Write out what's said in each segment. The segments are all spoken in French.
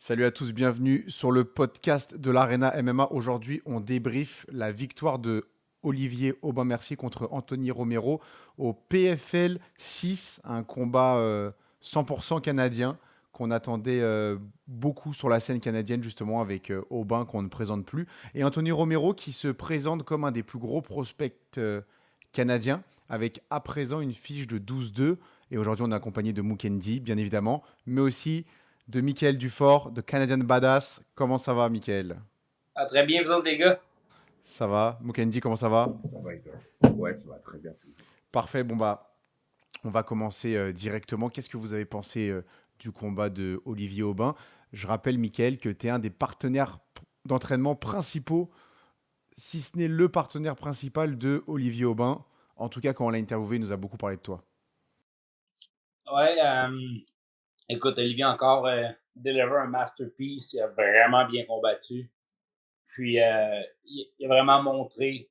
Salut à tous, bienvenue sur le podcast de l'Arena MMA. Aujourd'hui, on débriefe la victoire de Olivier Aubin-Mercier contre Anthony Romero au PFL 6, un combat 100% canadien qu'on attendait beaucoup sur la scène canadienne justement avec Aubin qu'on ne présente plus et Anthony Romero qui se présente comme un des plus gros prospects canadiens avec à présent une fiche de 12-2 et aujourd'hui on est accompagné de Mukendi bien évidemment, mais aussi de Michael Dufort, de Canadian Badass. Comment ça va, Michael? Ah, très bien, vous autres, les gars. Ça va. Mukendi, comment ça va? Ça va et toi? Ouais, ça va très bien toujours. Parfait. Bon, bah, on va commencer directement. Qu'est-ce que vous avez pensé du combat de Olivier Aubin? Je rappelle, Michael, que tu es un des partenaires d'entraînement principaux, si ce n'est le partenaire principal de Olivier Aubin. En tout cas, quand on l'a interviewé, il nous a beaucoup parlé de toi. Ouais, écoute, Olivier encore deliver un masterpiece. Il a vraiment bien combattu. Puis, il a vraiment montré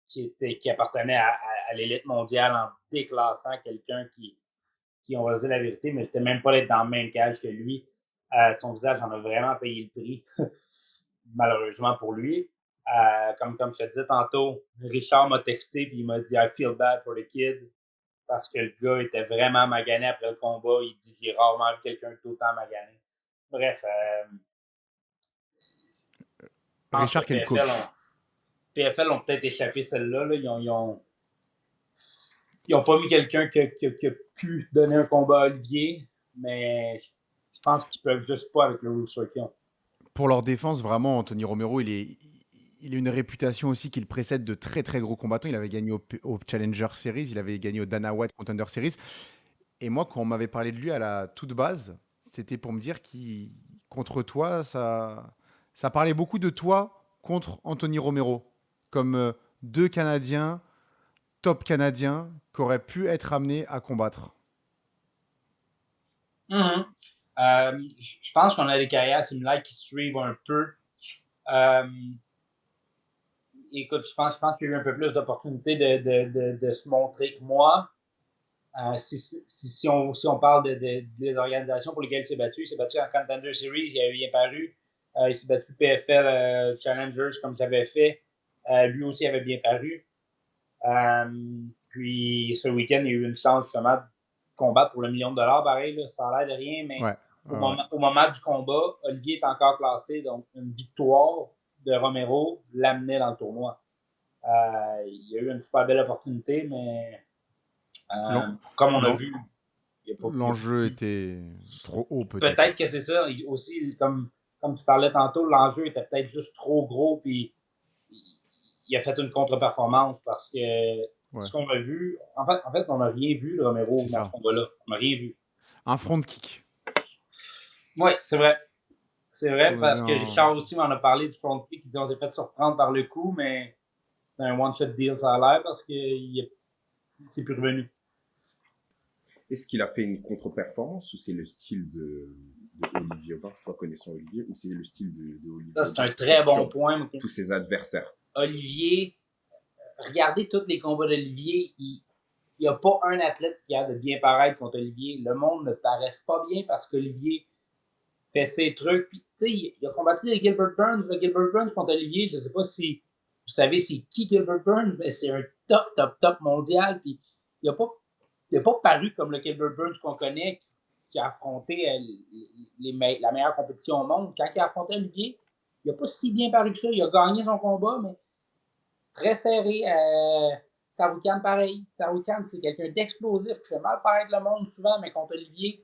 qu'il appartenait à l'élite mondiale en déclassant quelqu'un qui, on va se dire la vérité, mais n'était même pas d'être dans le même cage que lui. Son visage en a vraiment payé le prix, malheureusement pour lui. Comme je te disais tantôt, Richard m'a texté et il m'a dit « I feel bad for the kid ». Parce que le gars était vraiment magané après le combat. Il dit j'ai rarement vu quelqu'un d'autant magané. Bref, je pense que Richard, quel coach? PFL ont peut-être échappé celle-là. Là. Ils ont pas mis quelqu'un qui a pu donner un combat à Olivier, mais je pense qu'ils peuvent juste pas avec le roster qu'ils ont. Pour leur défense, vraiment, Anthony Romero, il a une réputation aussi qu'il précède de très très gros combattants. Il avait gagné au Challenger Series, il avait gagné au Dana White Contender Series. Et moi, quand on m'avait parlé de lui à la toute base, c'était pour me dire qu'il contre toi, ça parlait beaucoup de toi contre Anthony Romero, comme deux Canadiens, top Canadiens, qui auraient pu être amenés à combattre. Mm-hmm. Je pense qu'on a des carrières similaires qui suivent un peu. Euh, Écoute, je pense qu'il y a eu un peu plus d'opportunités de se montrer que moi. Si on parle des organisations pour lesquelles il s'est battu en Contender Series, il avait bien paru. Il s'est battu PFL Challengers comme j'avais fait. Lui aussi avait bien paru. Puis ce week-end, il y a eu une chance justement de combattre pour le million de dollars, pareil. Là. Ça a l'air de rien, mais Ouais. au moment du combat, Olivier est encore classé, donc une victoire de Romero l'amenait dans le tournoi. Il y a eu une super belle opportunité, mais L'en- comme on a l'en- vu, il n'y a pas L'enjeu pu. était trop haut, Peut-être peut-être. que c'est ça. Aussi, comme tu parlais tantôt, l'enjeu était peut-être juste trop gros, puis il a fait une contre-performance parce que Ouais, ce qu'on a vu, en fait, on n'a rien vu de c'est Romero dans ce ça. combat-là. On n'a rien vu. Un front kick. Oui, c'est vrai. C'est vrai On a vu parce que un. Richard aussi m'en a parlé du front kick. On s'est fait surprendre par le coup, mais c'était un one-shot deal, ça a l'air, parce qu'il c'est plus revenu. Est-ce qu'il a fait une contre-performance ou c'est le style de Olivier Aubin, toi connaissant Olivier, ou c'est le style de Ça, Olivier c'est Aubin un qui très bon perturbe point. tous ses adversaires? Olivier, regardez tous les combats d'Olivier, il n'y a pas un athlète qui a de bien paraître contre Olivier. Le monde ne paraisse pas bien parce qu'Olivier fait ses trucs. Puis, tu sais, il a combattu Gilbert Burns. Gilbert Burns contre Olivier, je ne sais pas si vous savez c'est qui Gilbert Burns, mais c'est un top, top, top mondial. Puis, il n'a pas, pas paru comme le Gilbert Burns qu'on connaît, qui a affronté la meilleure compétition au monde. Quand il a affronté Olivier, il n'a pas si bien paru que ça. Il a gagné son combat, mais très serré. Saroukan, pareil. Saroukan, c'est quelqu'un d'explosif qui fait mal paraître le monde souvent, mais contre Olivier,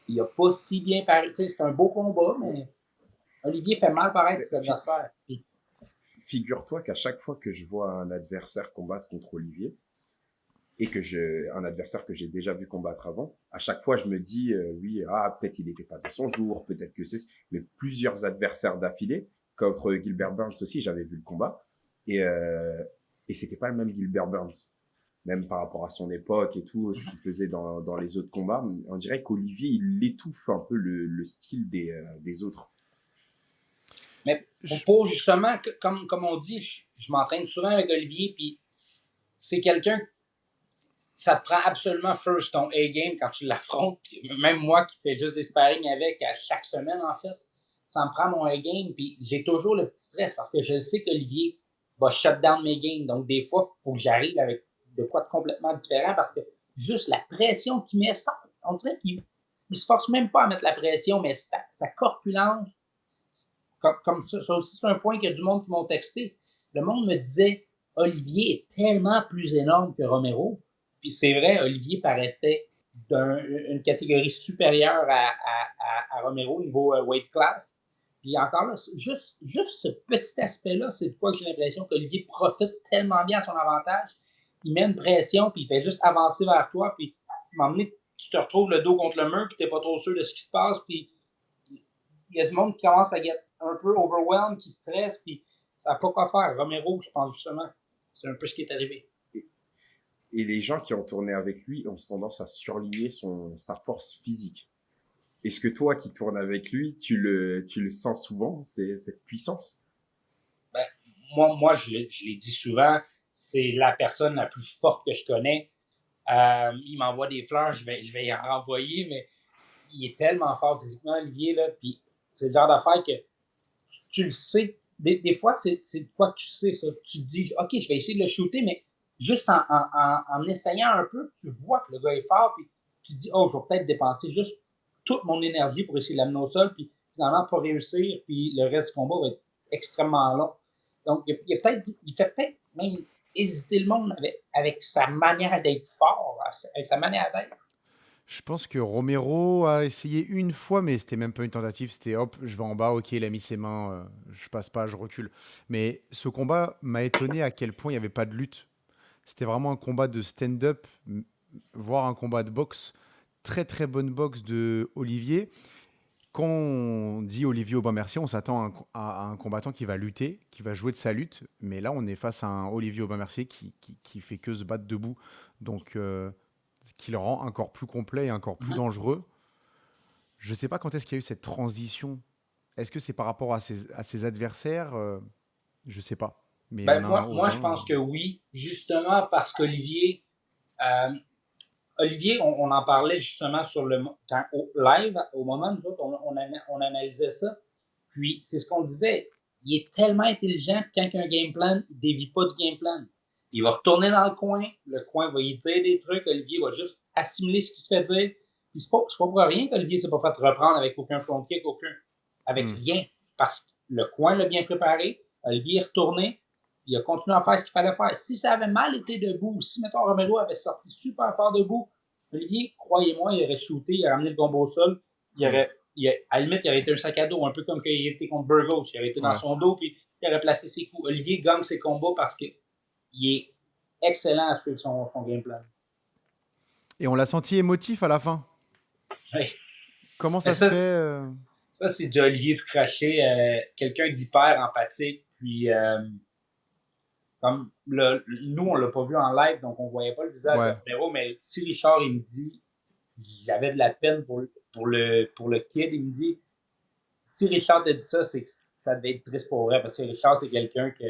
il a pas si bien paru. C'est un beau combat, mais Olivier fait mal paraître ses adversaires. Figure-toi qu'à chaque fois que je vois un adversaire combattre contre Olivier, et un adversaire que j'ai déjà vu combattre avant, à chaque fois je me dis oui, peut-être il n'était pas dans son jour, peut-être que c'est, mais plusieurs adversaires d'affilée, contre Gilbert Burns aussi, j'avais vu le combat, et et c'était pas le même Gilbert Burns, même par rapport à son époque et tout, ce qu'il faisait dans les autres combats. On dirait qu'Olivier il étouffe un peu le style des autres. Mais Je- pour justement, comme on dit, je m'entraîne souvent avec Olivier, puis c'est quelqu'un, ça te prend absolument first ton A-game quand tu l'affrontes. Même moi qui fais juste des sparring avec à chaque semaine, en fait, ça me prend mon A-game. Puis j'ai toujours le petit stress parce que je sais qu'Olivier va shut down mes games. Donc des fois, il faut que j'arrive avec de quoi de complètement différent parce que juste la pression qu'il met, ça, on dirait qu'il se force même pas à mettre la pression, mais sa corpulence, comme ça aussi, c'est un point qu'il y a du monde qui m'ont texté. Le monde me disait, Olivier est tellement plus énorme que Romero. Puis c'est vrai, Olivier paraissait d'une catégorie supérieure à Romero au niveau weight class. Puis encore là, juste ce petit aspect-là, c'est de quoi j'ai l'impression qu'Olivier profite tellement bien à son avantage. Il met une pression, puis il fait juste avancer vers toi, puis à un moment donné, tu te retrouves le dos contre le mur, puis t'es pas trop sûr de ce qui se passe, puis il y a du monde qui commence à être un peu overwhelmed, qui stresse, puis ça n'a pas quoi faire. Romero, je pense justement, c'est un peu ce qui est arrivé. Et les gens qui ont tourné avec lui ont tendance à surligner sa force physique. Est-ce que toi qui tournes avec lui, tu le sens souvent, cette puissance? Ben, moi je l'ai dit souvent, c'est la personne la plus forte que je connais. Il m'envoie des fleurs, je vais y en renvoyer, mais il est tellement fort physiquement, Olivier, là, puis c'est le genre d'affaire que tu le sais. Des fois, c'est quoi que tu sais, ça. Tu te dis, OK, je vais essayer de le shooter, mais juste en essayant un peu, tu vois que le gars est fort, puis tu te dis, oh, je vais peut-être dépenser juste toute mon énergie pour essayer de l'amener au sol, puis finalement, pas réussir, puis le reste du combat va être extrêmement long. Donc, il fait peut-être même hésiter le monde avec sa manière d'être fort, avec sa manière d'être. Je pense que Romero a essayé une fois, mais c'était même pas une tentative. C'était hop, je vais en bas, ok, il a mis ses mains, je passe pas, je recule. Mais ce combat m'a étonné à quel point il n'y avait pas de lutte. C'était vraiment un combat de stand-up, voire un combat de boxe. Très très bonne boxe de Olivier. Quand on dit Olivier Aubin-Mercier, on s'attend à un combattant qui va lutter, qui va jouer de sa lutte. Mais là, on est face à un Olivier Aubin-Mercier qui fait que se battre debout. Donc, ce qui le rend encore plus complet et encore plus dangereux. Je ne sais pas quand est-ce qu'il y a eu cette transition. Est-ce que c'est par rapport à ses adversaires? Je ne sais pas. Mais Ben, on a un moi, je Aubin. pense que oui, justement parce qu'Olivier, euh, Olivier, on en parlait justement sur au live, au moment où nous autres, on analysait ça. Puis, c'est ce qu'on disait. Il est tellement intelligent que quand il y a un game plan, il ne dévie pas du game plan. Il va retourner dans le coin va lui dire des trucs, Olivier va juste assimiler ce qui se fait dire. Puis, c'est pas pour rien qu'Olivier s'est pas fait reprendre avec aucun front kick, avec rien. Parce que le coin l'a bien préparé, Olivier est retourné, il a continué à faire ce qu'il fallait faire. Si ça avait mal été debout, si, mettons, Romero avait sorti super fort debout, Olivier, croyez-moi, il aurait shooté, il aurait ramené le combo au sol, à la limite, il aurait été un sac à dos, un peu comme quand il était contre Burgos. Il aurait été dans son dos, puis il aurait placé ses coups. Olivier gagne ses combats parce qu'il est excellent à suivre son game plan. Et on l'a senti émotif à la fin. Ouais. Comment ça se fait Ça, c'est du Olivier tout craché, quelqu'un d'hyper empathique, puis comme nous, on l'a pas vu en live, donc on voyait pas le visage de Romero, mais si Richard, il me dit, j'avais de la peine pour le kid, il me dit, si Richard te dit ça, c'est que ça devait être triste pour vrai, parce que Richard, c'est quelqu'un que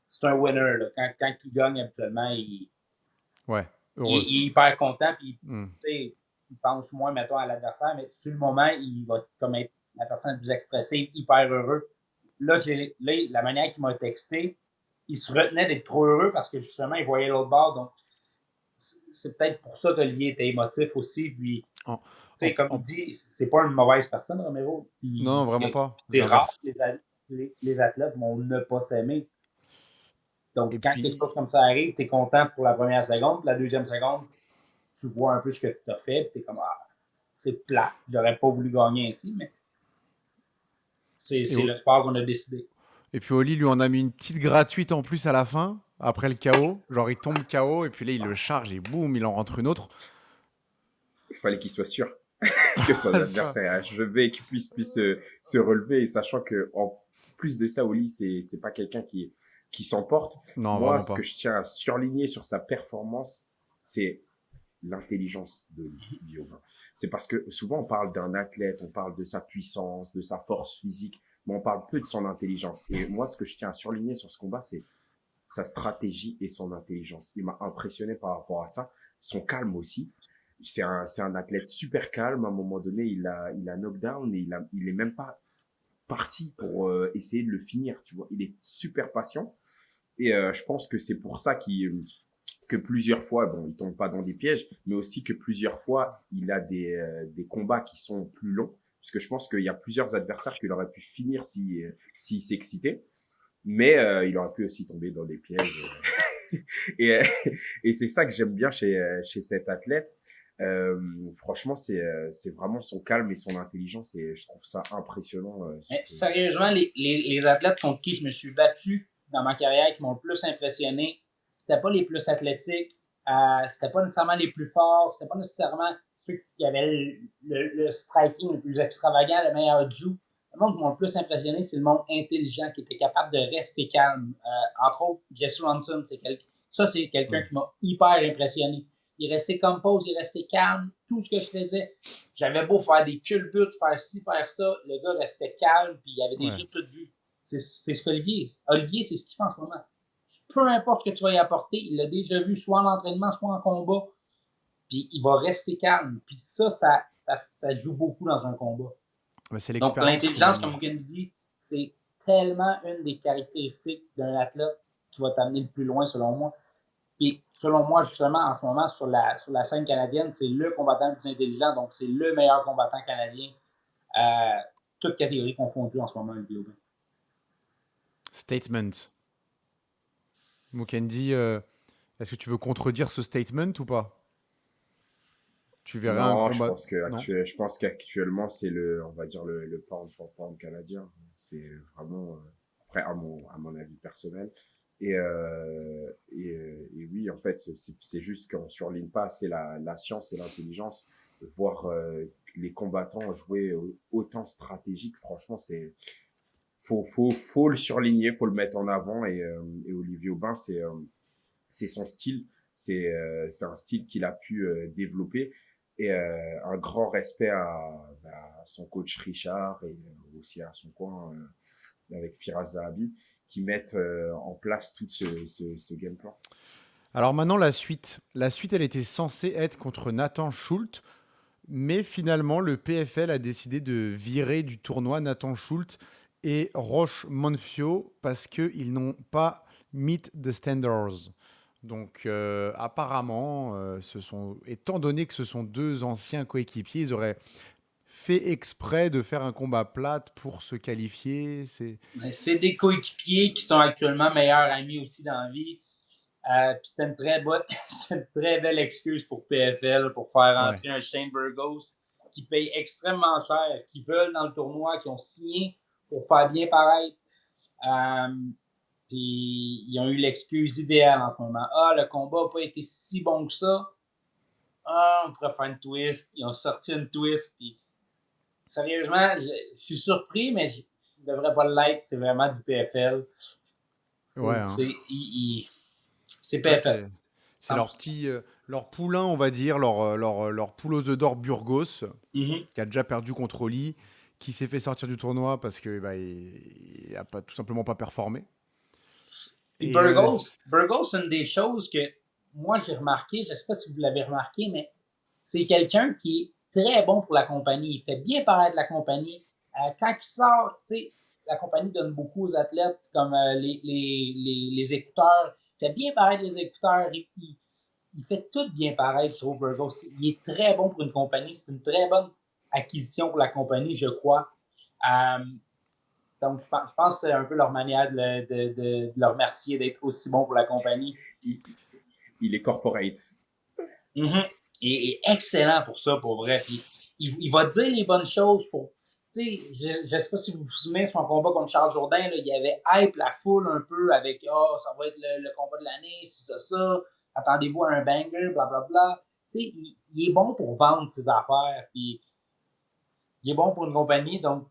c'est un winner, là. Quand il gagne habituellement, il est hyper content, puis il pense moins, mettons, à l'adversaire, mais sur le moment, il va comme être la personne la plus expressive, hyper heureux. Là, la manière qu'il m'a texté, il se retenait d'être trop heureux parce que justement, il voyait l'autre bord. Donc, c'est peut-être pour ça qu'Olivier était émotif aussi. Puis, comme il dit, c'est pas une mauvaise personne, Romero. Puis, non, vraiment pas. C'est rare que les athlètes vont ne pas s'aimer. Donc, quand quelque chose comme ça arrive, t'es content pour la première seconde. La deuxième seconde, tu vois un peu ce que tu as fait. Puis t'es comme, c'est plat. J'aurais pas voulu gagner ainsi, mais c'est le sport qu'on a décidé. Et puis Oli lui en a mis une petite gratuite en plus à la fin, après le KO. Genre il tombe KO et puis là il le charge et boum, il en rentre une autre. Il fallait qu'il soit sûr que son adversaire est achevé, qu'il puisse se relever. Et sachant que en plus de ça, Oli, c'est pas quelqu'un qui s'emporte. Non, moi, ce que je tiens à surligner sur sa performance, c'est l'intelligence de Olivier Aubin. C'est parce que souvent on parle d'un athlète, on parle de sa puissance, de sa force physique, mais on parle peu de son intelligence. Et moi, ce que je tiens à surligner sur ce combat, c'est sa stratégie et son intelligence. Il m'a impressionné par rapport à ça. Son calme aussi. C'est un athlète super calme. À un moment donné, il a knockdown et il est même pas parti pour essayer de le finir. Tu vois, il est super patient. Et je pense que c'est pour ça que plusieurs fois, bon, il tombe pas dans des pièges, mais aussi que plusieurs fois, il a des combats qui sont plus longs. Parce que je pense qu'il y a plusieurs adversaires qu'il aurait pu finir s'il s'excitait. Mais il aurait pu aussi tomber dans des pièges. et, et c'est ça que j'aime bien chez cet athlète. Franchement, c'est vraiment son calme et son intelligence et je trouve ça impressionnant. Sérieusement, les athlètes contre qui je me suis battu dans ma carrière qui m'ont le plus impressionné, c'était pas les plus athlétiques, c'était pas nécessairement les plus forts, c'était pas nécessairement ceux qui avaient le striking le plus extravagant, le meilleur jiu. Le monde qui m'a le plus impressionné, c'est le monde intelligent qui était capable de rester calme. Entre autres, Jesse Ronson, c'est quelqu'un qui m'a hyper impressionné. Il restait compose, il restait calme. Tout ce que je faisais, j'avais beau faire des culbutes, faire ci, faire ça, le gars restait calme, puis il y avait des jeux toutes vues. C'est ce qu'Olivier, c'est ce qu'il fait en ce moment. Peu importe ce que tu vas y apporter, il l'a déjà vu soit en entraînement, soit en combat, puis il va rester calme. Puis ça joue beaucoup dans un combat. C'est donc l'intelligence, comme Mugen dit, c'est tellement une des caractéristiques d'un athlète qui va t'amener le plus loin, selon moi. Puis, selon moi, justement, en ce moment, sur la scène canadienne, c'est le combattant le plus intelligent, donc c'est le meilleur combattant canadien, toutes catégories confondues en ce moment, Olivier Aubin. Statement. Mukendi, est-ce que tu veux contredire ce statement ou pas? Tu verrais non, un combat... je pense qu'actuellement, c'est on va dire le pound for pound canadien. C'est vraiment, après, à mon avis personnel. Et oui, en fait, c'est juste qu'on surligne pas assez la science et l'intelligence. Voir les combattants jouer autant stratégique, franchement, faut le surligner, faut le mettre en avant. Et Olivier Aubin, c'est son style, c'est un style qu'il a pu développer. Et un grand respect à son coach Richard et aussi à son coin avec Firas Zahabi, qui mettent en place tout ce game plan. Alors maintenant, la suite. La suite, elle était censée être contre Nathan Schultz, mais finalement, le PFL a décidé de virer du tournoi Nathan Schultz et Roche Monfio parce qu'ils n'ont pas meet the standards. Donc apparemment, étant donné que ce sont deux anciens coéquipiers, ils auraient fait exprès de faire un combat plate pour se qualifier. C'est des coéquipiers qui sont actuellement meilleurs amis aussi dans la vie. Puis c'était une très belle excuse pour PFL pour faire entrer un Shane Burgos qui paye extrêmement cher, qui veulent dans le tournoi, qui ont signé pour faire bien paraître. Puis ils ont eu l'excuse idéale en ce moment. Le combat n'a pas été si bon que ça. On pourrait faire une twist. Ils ont sorti une twist. Puis sérieusement, je suis surpris, mais je ne devrais pas l'être. C'est vraiment du PFL. C'est PFL. C'est leur petit, leur poulain, on va dire, leur poule aux œufs d'or Burgos, qui a déjà perdu contre Oli, qui s'est fait sortir du tournoi parce que il a tout simplement pas performé. Burgos, c'est une des choses que moi j'ai remarqué, je ne sais pas si vous l'avez remarqué, mais c'est quelqu'un qui est très bon pour la compagnie. Il fait bien paraître la compagnie. Quand il sort, tu sais, la compagnie donne beaucoup aux athlètes comme les écouteurs. Il fait bien paraître les écouteurs. Il fait tout bien paraître, je trouve, Burgos. Il est très bon pour une compagnie. C'est une très bonne acquisition pour la compagnie, je crois. Donc, je pense que c'est un peu leur manière de le remercier d'être aussi bon pour la compagnie. Il est corporate. Et excellent pour ça, pour vrai. Puis, il va dire les bonnes choses pour... Tu sais, je sais pas si vous vous souvenez, son combat contre Charles Jourdain, là, il y avait hype la foule un peu avec « ça va être le combat de l'année, c'est ça. Attendez-vous à un banger, blablabla. » Tu sais, il est bon pour vendre ses affaires. Puis, il est bon pour une compagnie, donc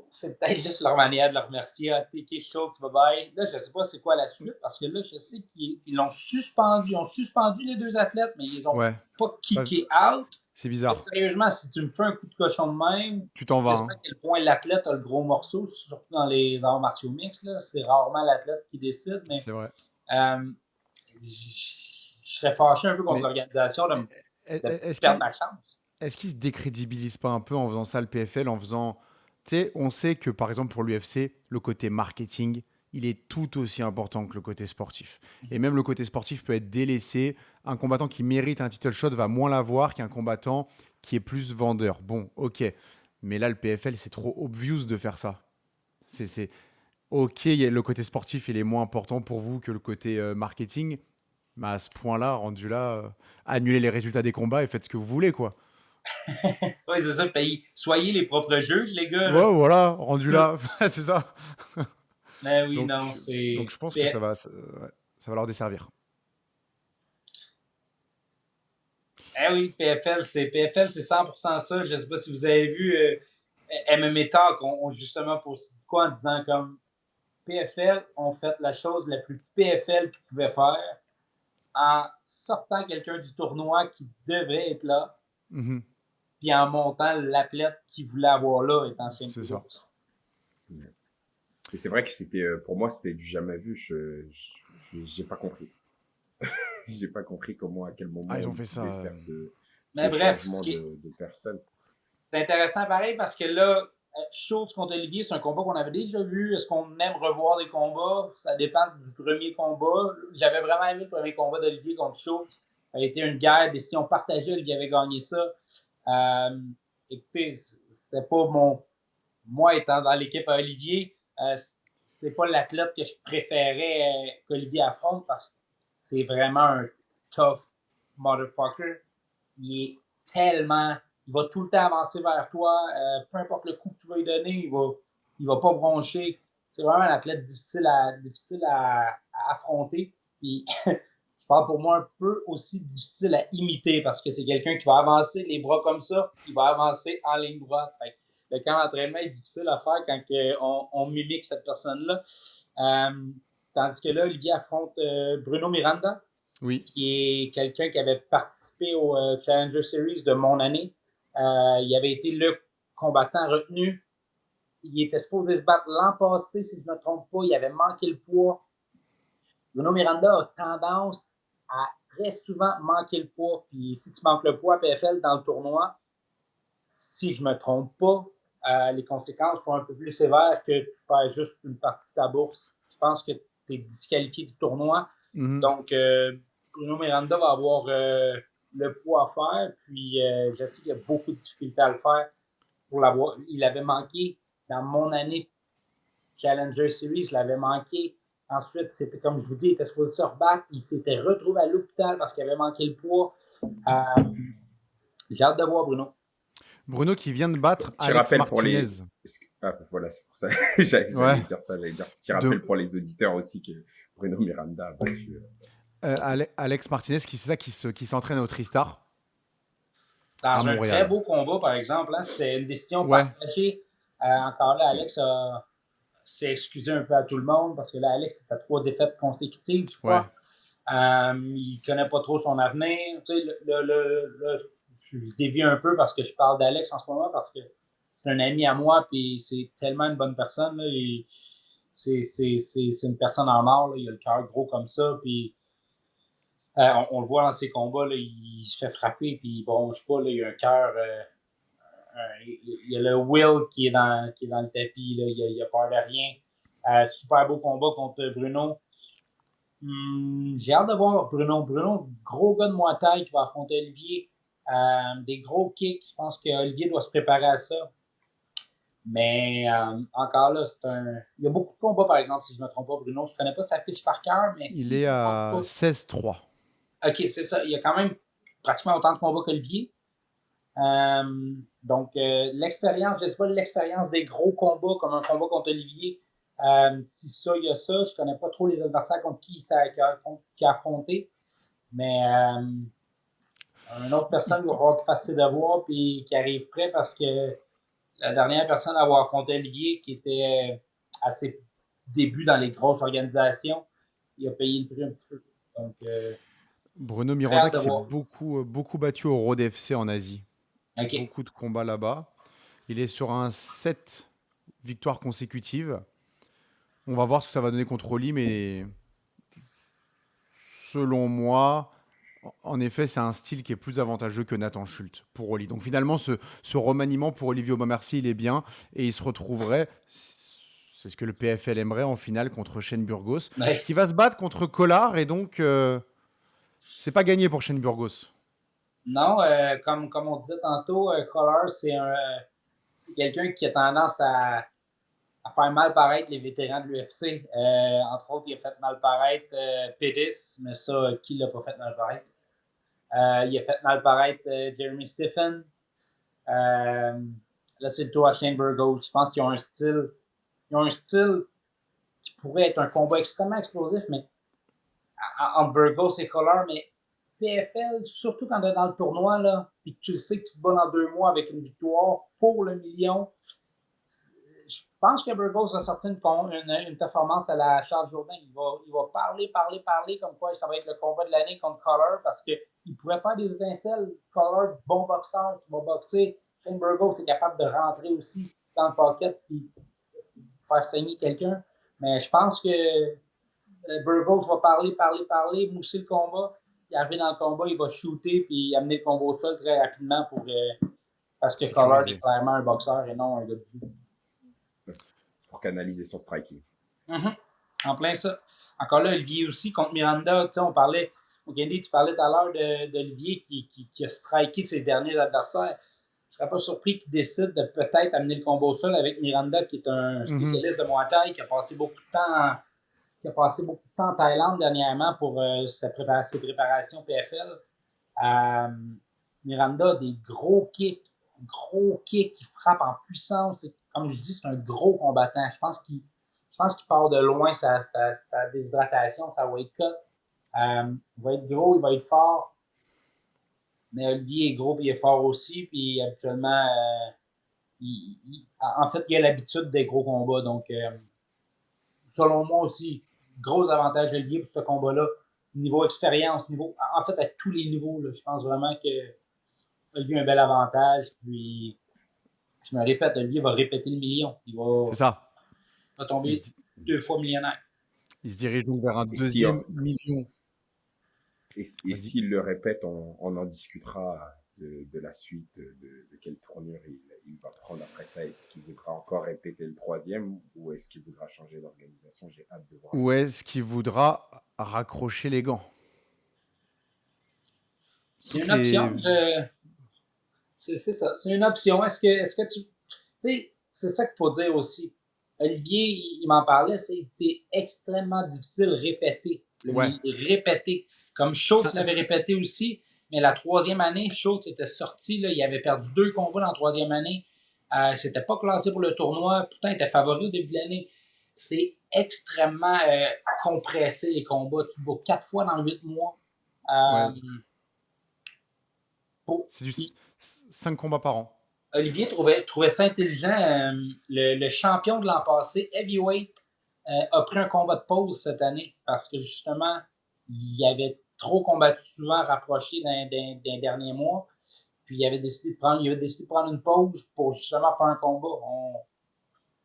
c'est peut-être juste leur manière de le remercier. TK Schultz, bye-bye. Là, je sais pas c'est quoi la suite, parce que là, je sais qu'ils l'ont suspendu. Ils ont suspendu les deux athlètes, mais ils ont pas kické out. C'est bizarre. Mais sérieusement, si tu me fais un coup de cochon de même, tu t'en vas. Je sais pas à quel point l'athlète a le gros morceau, surtout dans les arts martiaux mixtes. C'est rarement l'athlète qui décide, mais c'est vrai. Euh, je serais fâché un peu contre Mais l'organisation de est-ce perdre qu'il ma chance. est-ce qu'il se décrédibilise pas un peu en faisant ça le PFL, en faisant, tu sais, on sait que par exemple pour l'UFC, le côté marketing, il est tout aussi important que le côté sportif. Et même le côté sportif peut être délaissé. Un combattant qui mérite un title shot va moins l'avoir qu'un combattant qui est plus vendeur. Bon, ok. Mais là, le PFL, c'est trop obvious de faire ça. C'est ok, le côté sportif, il est moins important pour vous que le côté marketing. Mais à ce point-là, rendu là, annulez les résultats des combats et faites ce que vous voulez, quoi. Oui, c'est ça, soyez les propres juges, les gars. Là. Ouais, voilà, rendu là, c'est ça. Mais oui, non, Donc c'est. je pense que ouais, ça va leur desservir. Eh oui, PFL, c'est 100% ça. Je ne sais pas si vous avez vu MMA Talk, justement posé quoi en disant comme PFL ont fait la chose la plus PFL qu'ils pouvaient faire en sortant quelqu'un du tournoi qui devrait être là, Mhm, puis en montant l'athlète qui voulait avoir là étant Shane c'est ça. Burgos. Ouais. Et c'est vrai que c'était, pour moi, c'était du jamais vu. J'ai pas compris. J'ai pas compris comment, à quel Ah, moment ils ont ils fait ça. pouvaient faire ce, Mais ce bref, changement de personne. c'est intéressant pareil parce que là, Schultz contre Olivier, c'est un combat qu'on avait déjà vu. Est-ce qu'on aime revoir des combats? Ça dépend du premier combat. J'avais vraiment aimé le premier combat d'Olivier contre Schultz. Ça a été une guerre, décision partagée. Olivier avait gagné ça. Écoutez, c'était pas moi étant dans l'équipe à Olivier, c'est pas l'athlète que je préférais qu'Olivier affronte parce que c'est vraiment un tough motherfucker. Il est tellement. Il va tout le temps avancer vers toi. Peu importe le coup que tu vas lui donner, il va pas broncher. C'est vraiment un athlète difficile à affronter. Puis, je parle pour moi un peu aussi difficile à imiter parce que c'est quelqu'un qui va avancer les bras comme ça, il va avancer en ligne droite. Fait que le camp d'entraînement est difficile à faire quand on mimique cette personne-là. Tandis que là, Olivier affronte Bruno Miranda, Oui. qui est quelqu'un qui avait participé au Challenger Series de mon année. Il avait été le combattant retenu. Il était supposé se battre l'an passé, si je ne me trompe pas. Il avait manqué le poids. Bruno Miranda a tendance à très souvent manquer le poids. Puis si tu manques le poids à PFL dans le tournoi, si je ne me trompe pas, les conséquences sont un peu plus sévères que tu perds juste une partie de ta bourse. Je pense que tu es disqualifié du tournoi. Mhm. Donc, Bruno Miranda va avoir le poids à faire. Puis, je sais qu'il y a beaucoup de difficultés à le faire pour l'avoir. Il avait manqué dans mon année Challenger Series, il l'avait manqué. Ensuite, c'était comme je vous dis, il était supposé se rebattre. Il s'était retrouvé à l'hôpital parce qu'il avait manqué le poids. J'ai hâte de voir Bruno. Bruno qui vient de battre Petit Alex rappel pour Martinez. les. Ah, voilà, c'est pour ça. Ouais. J'allais dire ça, j'allais dire. Petit rappel De, pour les auditeurs aussi que Bruno Miranda a battu. Alex Martinez c'est ça qui s'entraîne au Tristar à Dans un très Montréal. beau combat, par exemple, hein, c'était une décision Ouais. partagée. Encore là, Alex s'est excusé un peu à tout le monde parce que là, Alex était à 3 défaites consécutives, je Ouais. crois. Il connaît pas trop son avenir. Tu sais, je dévie un peu parce que je parle d'Alex en ce moment parce que c'est un ami à moi puis c'est tellement une bonne personne. Là, c'est une personne en or. Là, il a le cœur gros comme ça. Puis on le voit dans ses combats. Là, il se fait frapper puis bon, je sais pas, là, il a un cœur. Il y a le Will qui est dans le tapis. Là, il a peur de rien. Super beau combat contre Bruno. J'ai hâte de voir Bruno. Bruno, gros gars de Muay Thai qui va affronter Olivier. Des gros kicks. Je pense qu'Olivier doit se préparer à ça. Mais encore là, il y a beaucoup de combats, par exemple, si je ne me trompe pas, Bruno. Je ne connais pas sa fiche par cœur, mais Il si est je ne me trompe à pas. 16-3. OK, c'est ça. Il y a quand même pratiquement autant de combats qu'Olivier. Donc, l'expérience, je ne sais pas l'expérience des gros combats comme un combat contre Olivier. Si ça, il y a ça. Je ne connais pas trop les adversaires contre qui il a affronté. Mais une autre personne qui va avoir qu'il fasse ses devoirs et qui arrive prêt parce que la dernière personne à avoir affronté Olivier, qui était à ses débuts dans les grosses organisations, il a payé le prix un petit peu. Donc, Bruno très Miranda hâte qui de s'est voir. beaucoup battu au Road FC en Asie. OK. Beaucoup de combats là-bas. Il est sur un 7 victoires consécutives. On va voir ce que ça va donner contre Oli, mais selon moi, en effet, c'est un style qui est plus avantageux que Nathan Schulte pour Oli. Donc finalement, ce remaniement pour Olivier Aubin-Mercier, il est bien et il se retrouverait, c'est ce que le PFL aimerait en finale contre Shane Burgos, Ouais. qui va se battre contre Collard et donc c'est pas gagné pour Shane Burgos. Non, comme on disait tantôt, Collar, c'est quelqu'un qui a tendance à faire mal paraître les vétérans de l'UFC. Entre autres, il a fait mal paraître Pettis, mais ça, qui l'a pas fait mal paraître? Il a fait mal paraître Jeremy Stephen. Là, c'est le tour à Shane Burgos. Je pense qu'ils ont un style qui pourrait être un combat extrêmement explosif, mais entre Burgos et Collar, mais PFL, surtout quand tu es dans le tournoi, là, et que tu le sais que tu te bats dans 2 mois avec une victoire pour le million, je pense que Burgos va sortir une performance à la Charles Jourdain. Il va parler comme quoi ça va être le combat de l'année contre Collar parce qu'il pourrait faire des étincelles. Collar, bon boxeur, qui va boxer. Shane Burgos est capable de rentrer aussi dans le pocket et faire saigner quelqu'un. Mais je pense que Burgos va parler, mousser le combat. Il arrive dans le combat, il va shooter puis amener le combat au sol très rapidement parce que Collar est clairement un boxeur et non un gars de bout. Pour canaliser son striking. En plein ça. Encore là, Olivier aussi contre Miranda. On parlait, Candy, tu parlais tout à l'heure d'Olivier qui a striké ses derniers adversaires. Je ne serais pas surpris qu'il décide de peut-être amener le combat au sol avec Miranda, qui est un spécialiste de Muay Thai, qui a passé beaucoup de temps en Thaïlande dernièrement pour ses préparations PFL. Miranda a des gros kicks qui frappent en puissance. Comme je dis, c'est un gros combattant. Je pense qu'il part de loin sa déshydratation, sa weight cut. Il va être gros, il va être fort. Mais Olivier est gros et il est fort aussi. Puis habituellement, en fait, il a l'habitude des gros combats. Donc, selon moi aussi, gros avantage Olivier pour ce combat-là. Niveau expérience, en fait, à tous les niveaux, là, je pense vraiment que Olivier a un bel avantage. Puis, je me répète, Olivier va répéter le million. C'est ça. Il va tomber 2 fois millionnaire. Il se dirige donc vers un deuxième million. Et s'il le répète, on en discutera de la suite, de quelle tournure il va prendre après ça. Est-ce qu'il voudra encore répéter le troisième ou est-ce qu'il voudra changer d'organisation? J'ai hâte de voir. Ou est-ce qu'il voudra raccrocher les gants? C'est une option. C'est ça. C'est une option. Est-ce que tu sais, c'est ça qu'il faut dire aussi. Olivier, il m'en parlait, c'est extrêmement difficile répéter. Répéter. Comme Schultz l'avait répété aussi, mais la 3e année, Schultz était sorti, là, il avait perdu 2 combats dans la 3e année. Il s'était pas classé pour le tournoi, pourtant il était favori au début de l'année. C'est extrêmement compressé les combats. Tu bats 4 fois dans 8 mois. C'est du 5 combats par an. Olivier trouvait ça intelligent. Le champion de l'an passé, Heavyweight, a pris un combat de pause cette année parce que justement, il avait trop combattu souvent rapproché dans les derniers mois. Puis il avait décidé de prendre une pause pour justement faire un combat.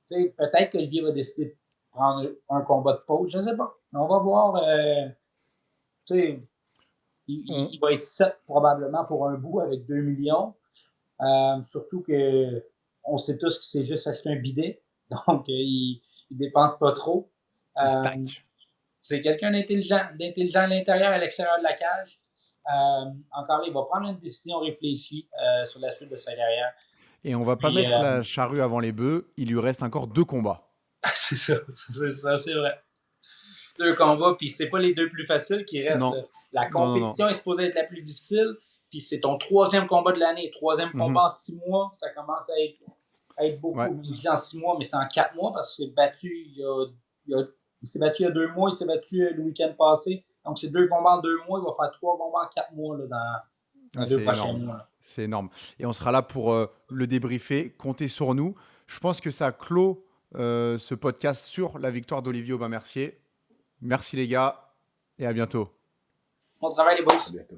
Peut-être qu'Olivier va décider de prendre un combat de pause, je ne sais pas. On va voir. Il va être 7 probablement pour un bout avec 2 millions. Surtout que on sait tous qu'il s'est juste acheté un bidet. Donc il dépense pas trop. C'est quelqu'un d'intelligent à l'intérieur et à l'extérieur de la cage. Encore là, il va prendre une décision réfléchie sur la suite de sa carrière. Et on va pas mettre la charrue avant les bœufs. Il lui reste encore 2 combats. C'est ça, c'est vrai. 2 combats, puis c'est pas les 2 plus faciles qui restent. La compétition est supposée être la plus difficile, puis c'est ton 3e combat de l'année. 3e combat en 6 mois, ça commence à être beaucoup. Je dis en 6 mois, mais c'est en 4 mois parce qu'il s'est battu il s'est battu il y a 2 mois, il s'est battu le week-end passé. Donc, c'est 2 combats en 2 mois. Il va faire 3 combats en 4 mois là, dans 2 prochains mois. C'est énorme. Et on sera là pour le débriefer. Comptez sur nous. Je pense que ça clôt ce podcast sur la victoire d'Olivier Aubin-Mercier. Merci les gars et à bientôt. Bon travail les boys. À bientôt.